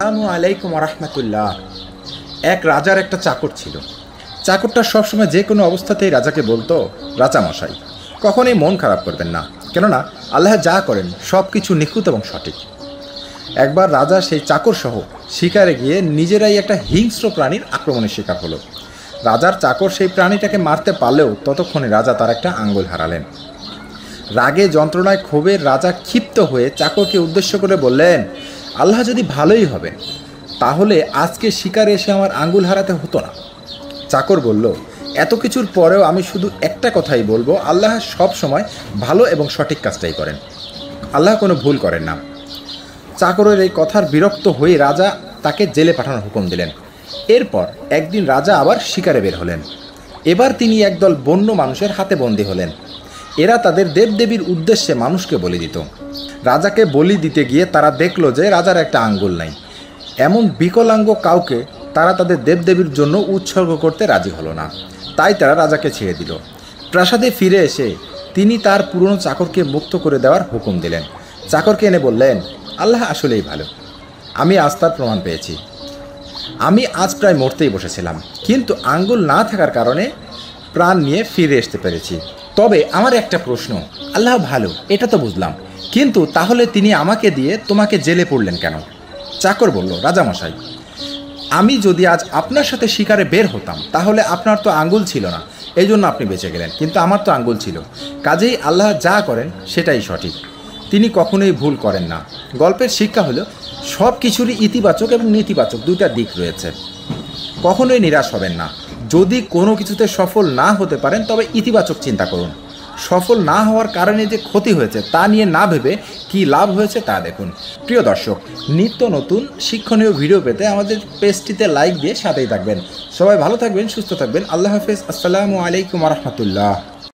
আসসালামু আলাইকুম রহমতুল্লাহ। এক রাজার একটা চাকর ছিল। চাকরটা সবসময় যে কোনো অবস্থাতেই রাজাকে বলতো, রাজামশাই কখনোই মন খারাপ করবেন না, কেননা আল্লাহ যা করেন সব কিছু নিখুঁত এবং সঠিক। একবার রাজা সেই চাকর সহ শিকারে গিয়ে নিজেরাই একটা হিংস্র প্রাণীর আক্রমণের শিকার হলো। রাজার চাকর সেই প্রাণীটাকে মারতে পারলেও ততক্ষণে রাজা তার একটা আঙ্গুল হারালেন। রাগে যন্ত্রণায় ক্ষোভে রাজা ক্ষিপ্ত হয়ে চাকরকে উদ্দেশ্য করে বললেন, আল্লাহ যদি ভালোই হবেন তাহলে আজকে শিকারে এসে আমার আঙ্গুল হারাতে হতো না। চাকর বলল, এত কিছুর পরেও আমি শুধু একটা কথাই বলবো, আল্লাহ সব সময় ভালো এবং সঠিক কাজটাই করেন, আল্লাহ কোনো ভুল করেন না। চাকরের এই কথার বিরক্ত হয়ে রাজা তাকে জেলে পাঠানোর হুকুম দিলেন। এরপর একদিন রাজা আবার শিকারে বের হলেন। এবার তিনি একদল বন্য মানুষের হাতে বন্দী হলেন। এরা তাদের দেবদেবীর উদ্দেশ্যে মানুষকে বলি দিত। রাজাকে বলি দিতে গিয়ে তারা দেখল যে রাজার একটা আঙ্গুল নাই। এমন বিকলাঙ্গ কাউকে তারা তাদের দেবদেবীর জন্য উৎসর্গ করতে রাজি হলো না। তাই তারা রাজাকে ছেড়ে দিল। প্রাসাদে ফিরে এসে তিনি তার পুরনো চাকরকে মুক্ত করে দেওয়ার হুকুম দিলেন। চাকরকে এনে বললেন, আল্লাহ আসলেই ভালো, আমি আজ তার প্রমাণ পেয়েছি। আমি আজ প্রায় মরতেই বসেছিলাম, কিন্তু আঙ্গুল না থাকার কারণে প্রাণ নিয়ে ফিরে আসতে পেরেছি। তবে আমার একটা প্রশ্ন, আল্লাহ ভালো এটা তো বুঝলাম, কিন্তু তাহলে তিনি আমাকে দিয়ে তোমাকে জেলে পড়লেন কেন? চাকর বলল, রাজামশাই আমি যদি আজ আপনার সাথে শিকারে বের হতাম তাহলে আপনার তো আঙ্গুল ছিল না, এই জন্য আপনি বেঁচে গেলেন, কিন্তু আমার তো আঙ্গুল ছিল। কাজেই আল্লাহ যা করেন সেটাই সঠিক, তিনি কখনোই ভুল করেন না। গল্পের শিক্ষা হলো, সব কিছুরই ইতিবাচক এবং নেতিবাচক দুইটা দিক রয়েছে। কখনোই নিরাশ হবেন না। যদি কোনো কিছুতে সফল না হতে পারেন তবে ইতিবাচক চিন্তা করুন। সফল না হওয়ার কারণে যে ক্ষতি হয়েছে তা নিয়ে না ভেবে কী লাভ হয়েছে তা দেখুন। প্রিয় দর্শক, নিত্য নতুন শিক্ষণীয় ভিডিও পেতে আমাদের পেজটিতে লাইক দিয়ে সাথেই থাকবেন। সবাই ভালো থাকবেন, সুস্থ থাকবেন। আল্লাহ হাফেজ। আসসালামু আলাইকুম রহমতুল্লাহ।